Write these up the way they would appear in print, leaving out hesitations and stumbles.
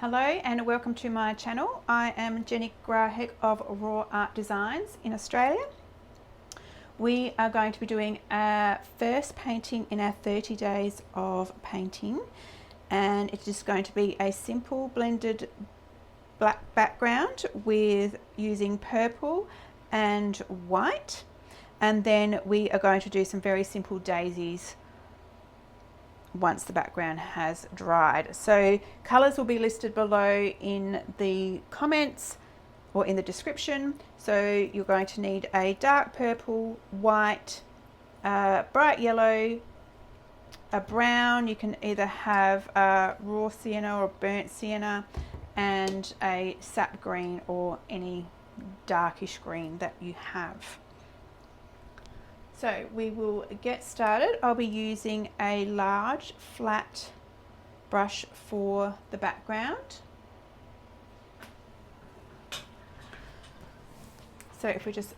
Hello and welcome to my channel. I am Jenny Grahek of Raw Art Designs in Australia. We are going to be doing our first painting in our 30 days of painting, and it's just going to be a simple blended black background with using purple and white, and then we are going to do some very simple daisies once the background has dried. So colours will be listed below in the comments or in the description. So you're going to need a dark purple, white, bright yellow, a brown. You can either have raw sienna or burnt sienna, and a sap green or any darkish green that you have. So we will get started. I'll be using a large flat brush for the background. So if we just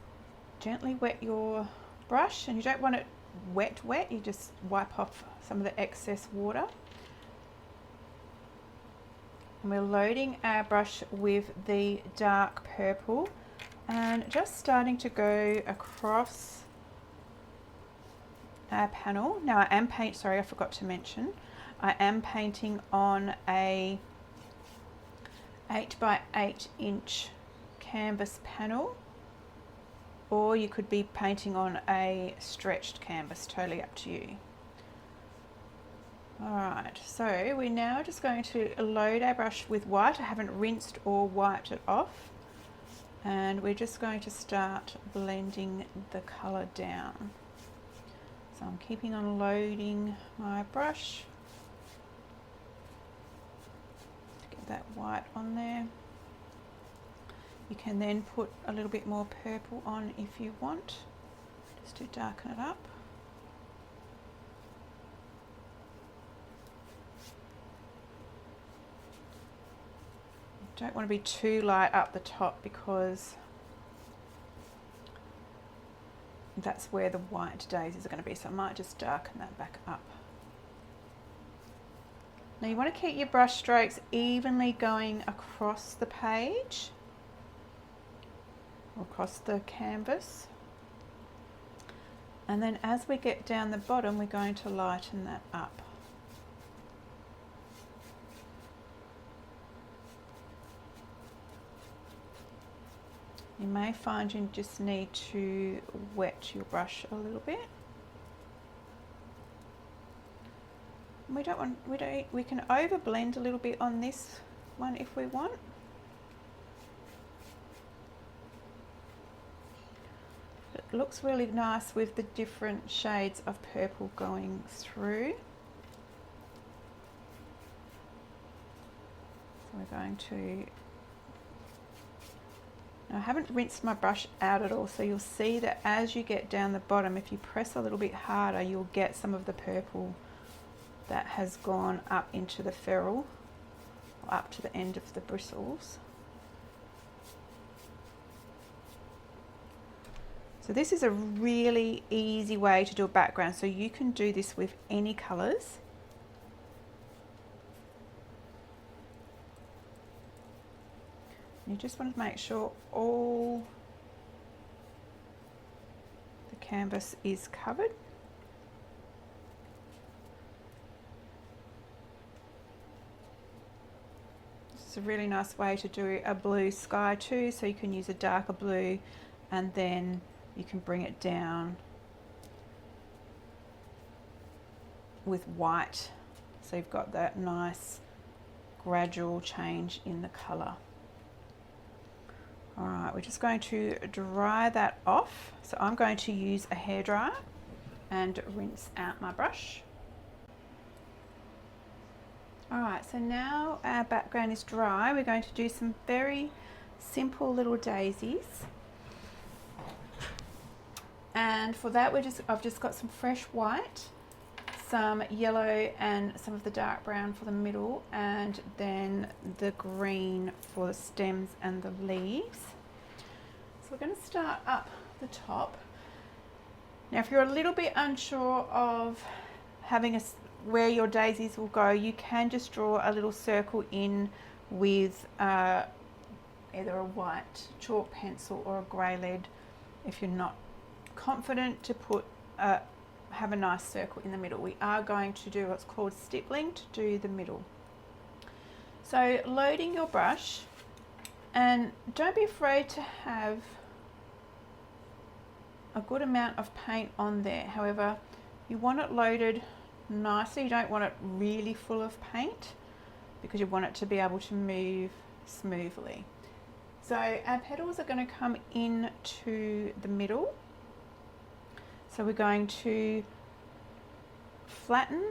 gently wet your brush, and you don't want it wet, you just wipe off some of the excess water. And we're loading our brush with the dark purple and just starting to go across our panel. Now I am I forgot to mention, I am painting on a 8 by 8 inch canvas panel, or you could be painting on a stretched canvas, totally up to you. Alright, so we're now just going to load our brush with white. I haven't rinsed or wiped it off, and we're just going to start blending the colour down. So I'm keeping on loading my brush to get that white on there. You can then put a little bit more purple on if you want, just to darken it up. You don't want to be too light up the top, because that's where the white daisies are going to be, so I might just darken that back up. Now you want to keep your brush strokes evenly going across the page, or across the canvas, and then as we get down the bottom we're going to lighten that up. You may find you just need to wet your brush a little bit. We can over blend a little bit on this one if we want. It looks really nice with the different shades of purple going through. So we're going to, now I haven't rinsed my brush out at all, so you'll see that as you get down the bottom, if you press a little bit harder, you'll get some of the purple that has gone up into the ferrule, or up to the end of the bristles. So this is a really easy way to do a background, so you can do this with any colours. You just want to make sure all the canvas is covered. This is a really nice way to do a blue sky too, so you can use a darker blue and then you can bring it down with white, so you've got that nice gradual change in the colour. Alright, we're just going to dry that off. So I'm going to use a hairdryer and rinse out my brush. Alright, so now our background is dry. We're going to do some very simple little daisies. And for that I've just got some fresh white, some yellow and some of the dark brown for the middle, and then the green for the stems and the leaves. So we're going to start up the top. Now if you're a little bit unsure of having where your daisies will go, you can just draw a little circle in with either a white chalk pencil or a grey lead if you're not confident to put have a nice circle in the middle. We are going to do what's called stippling to do the middle. So loading your brush, and don't be afraid to have a good amount of paint on there. However, you want it loaded nicely. You don't want it really full of paint because you want it to be able to move smoothly. So our petals are going to come into the middle. So we're going to flatten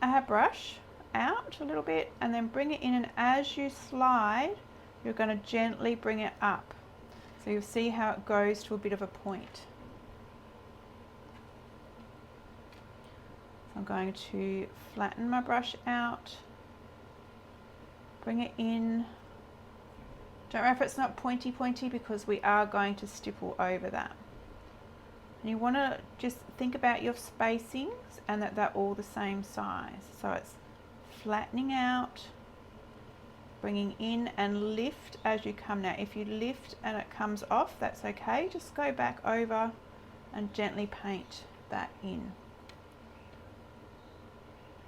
our brush out a little bit and then bring it in, and as you slide, you're going to gently bring it up. So you'll see how it goes to a bit of a point. So I'm going to flatten my brush out, bring it in. Don't worry if it's not pointy because we are going to stipple over that. And you want to just think about your spacings and that they're all the same size. So it's flattening out, bringing in and lift as you come. Now if you lift and it comes off, that's okay. Just go back over and gently paint that in.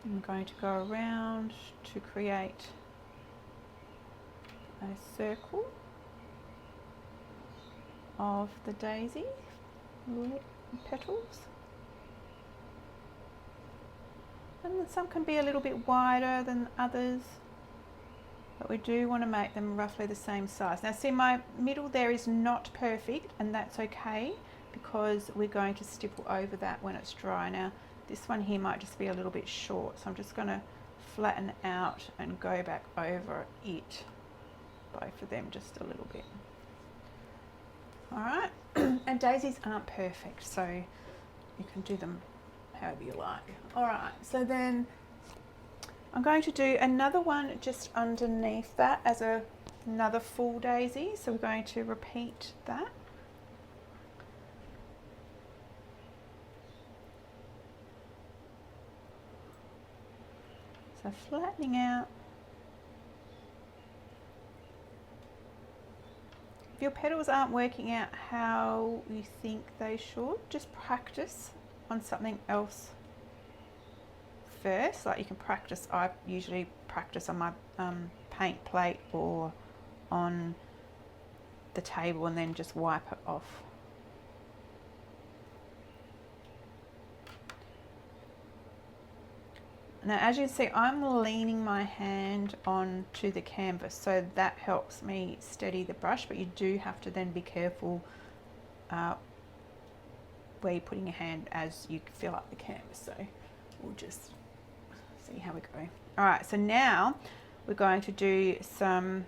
I'm going to go around to create a circle of the daisy petals, and some can be a little bit wider than others, but we do want to make them roughly the same size. Now see, my middle there is not perfect, and that's okay because we're going to stipple over that when it's dry. Now this one here might just be a little bit short, so I'm just going to flatten out and go back over it, both of them just a little bit. Alright, and daisies aren't perfect, so you can do them however you like. Alright, so then I'm going to do another one just underneath that as another full daisy, so we're going to repeat that. So flattening out. If your petals aren't working out how you think they should, just practice on something else first. Like you can practice, I usually practice on my paint plate or on the table and then just wipe it off. Now as you can see, I'm leaning my hand onto the canvas, so that helps me steady the brush, but you do have to then be careful where you're putting your hand as you fill up the canvas. So we'll just see how we go. Alright, so now we're going to do some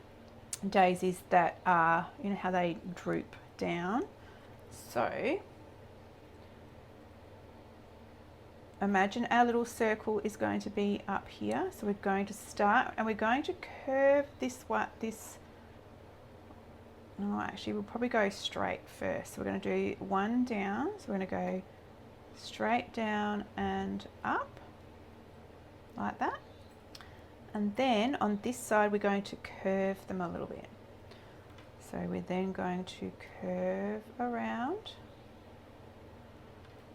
daisies that are, you know how they droop down. So imagine our little circle is going to be up here. So we're going to start and we're going to curve this no, actually we'll probably go straight first. So we're going to do one down. So we're going to go straight down and up like that. And then on this side we're going to curve them a little bit. So we're then going to curve around.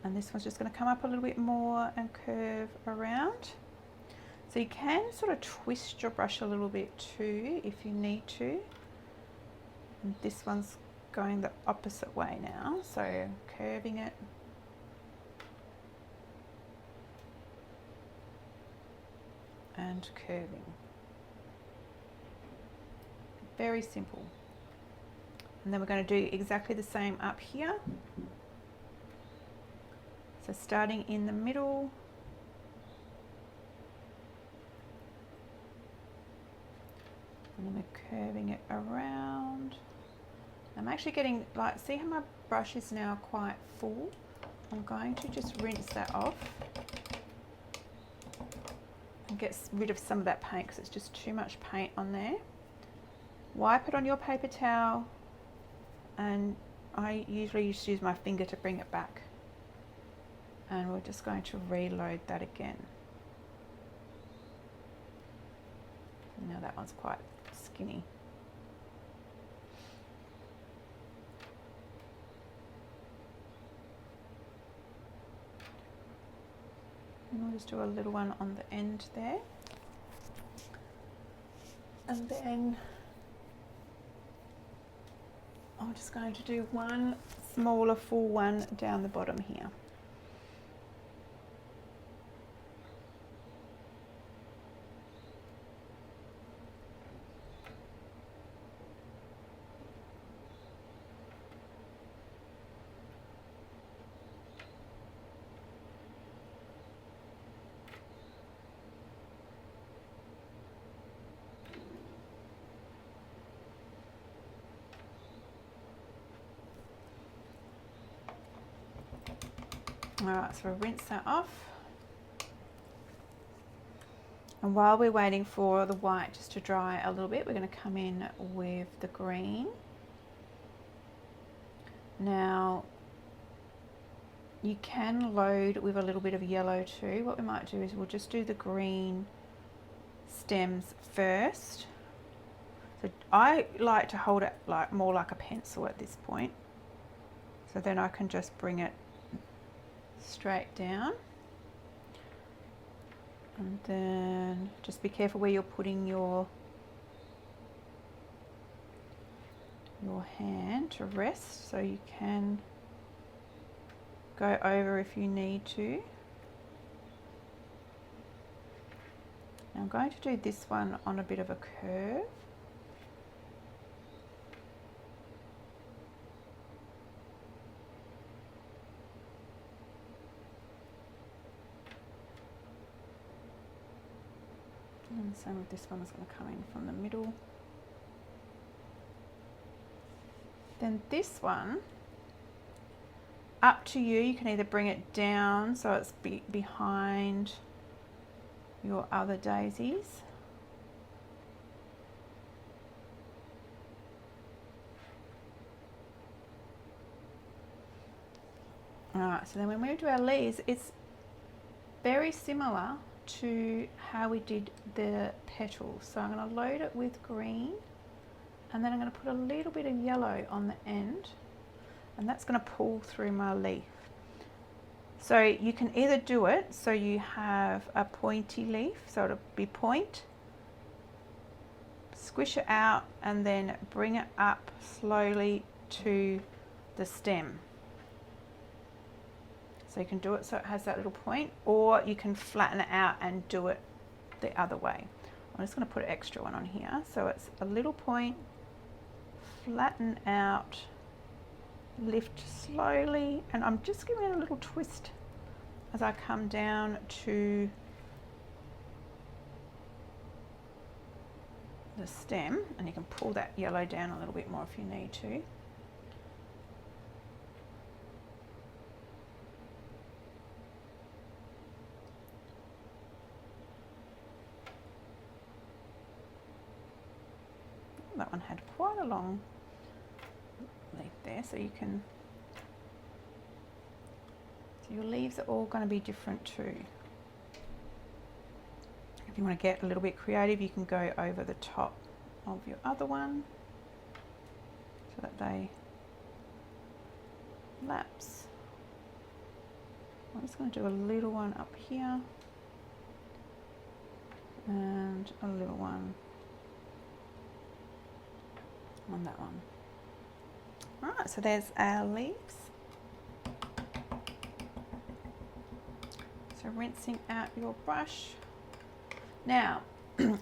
And this one's just going to come up a little bit more and curve around. So you can sort of twist your brush a little bit too if you need to. And this one's going the opposite way now, so curving it. And curving. Very simple. And then we're going to do exactly the same up here. So starting in the middle, and then we're curving it around. I'm actually getting, like, see how my brush is now quite full? I'm going to just rinse that off and get rid of some of that paint because it's just too much paint on there. Wipe it on your paper towel, and I usually just use my finger to bring it back. And we're just going to reload that again. Now that one's quite skinny. And we'll just do a little one on the end there. And then I'm just going to do one smaller full one down the bottom here. Alright, so we'll rinse that off. And while we're waiting for the white just to dry a little bit, we're going to come in with the green. Now, you can load with a little bit of yellow too. What we might do is we'll just do the green stems first. So I like to hold it like more like a pencil at this point. So then I can just bring it straight down. And then just be careful where you're putting your hand to rest, so you can go over if you need to. Now I'm going to do this one on a bit of a curve. And same with this one, is going to come in from the middle. Then this one, up to you, you can either bring it down so it's behind your other daisies. Alright, so then when we do our leaves, it's very similar to how we did the petals. So I'm going to load it with green, and then I'm going to put a little bit of yellow on the end, and that's going to pull through my leaf. So you can either do it so you have a pointy leaf, so it'll be point, squish it out, and then bring it up slowly to the stem. So you can do it so it has that little point, or you can flatten it out and do it the other way. I'm just going to put an extra one on here. So it's a little point, flatten out, lift slowly, and I'm just giving it a little twist as I come down to the stem, and you can pull that yellow down a little bit more if you need to. That one had quite a long leaf there, so you can, so your leaves are all going to be different too. If you want to get a little bit creative, you can go over the top of your other one so that they lapse. I'm just going to do a little one up here and a little one on that one. Alright, so there's our leaves. So rinsing out your brush. Now,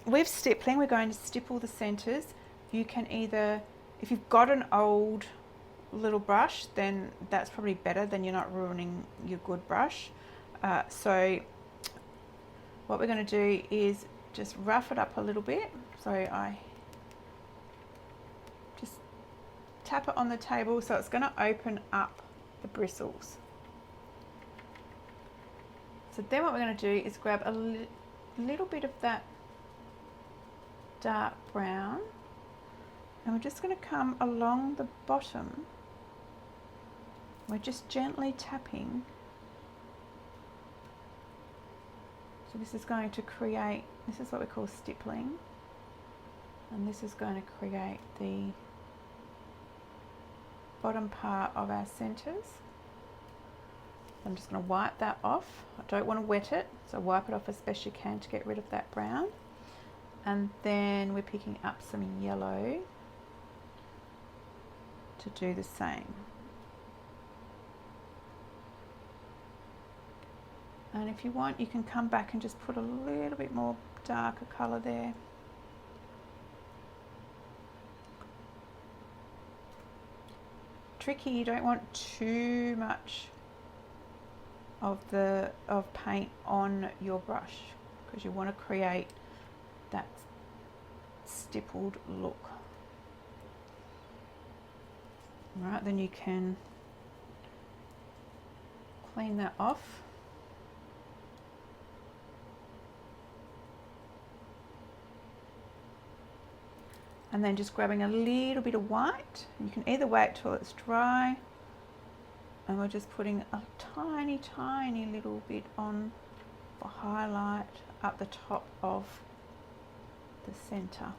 with stippling, we're going to stipple the centers. You can either, if you've got an old little brush, then that's probably better, then you're not ruining your good brush. So what we're going to do is just rough it up a little bit. So I just tap it on the table so it's going to open up the bristles. So then what we're going to do is grab a little bit of that dark brown, and we're just going to come along the bottom. We're just gently tapping. So this is going to create, this is what we call stippling. And this is going to create the bottom part of our centres. I'm just going to wipe that off. I don't want to wet it, so wipe it off as best you can to get rid of that brown. And then we're picking up some yellow to do the same. And if you want, you can come back and just put a little bit more darker colour there. Tricky, you don't want too much of paint on your brush because you want to create that stippled look. Right, then you can clean that off. And then just grabbing a little bit of white. You can either wait till it's dry, and we're just putting a tiny, tiny little bit on for highlight up the top of the center.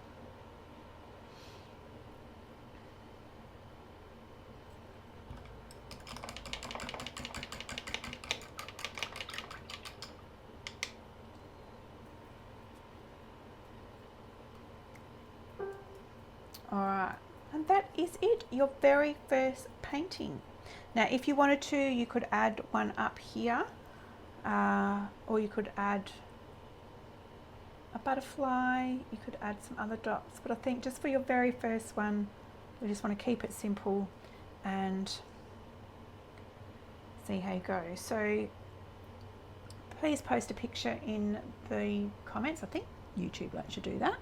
Alright, and that is it, your very first painting. Now if you wanted to, you could add one up here, or you could add a butterfly, you could add some other dots, but I think just for your very first one, we just want to keep it simple and see how you go. So please post a picture in the comments. I think YouTube lets you do that.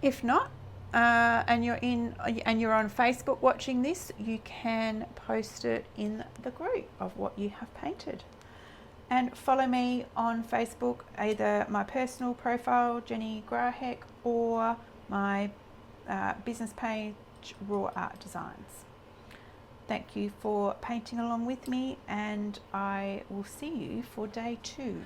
If not, and you're on Facebook watching this, you can post it in the group of what you have painted. And follow me on Facebook, either my personal profile, Jenny Grahek, or my business page, Raw Art Designs. Thank you for painting along with me, and I will see you for day 2.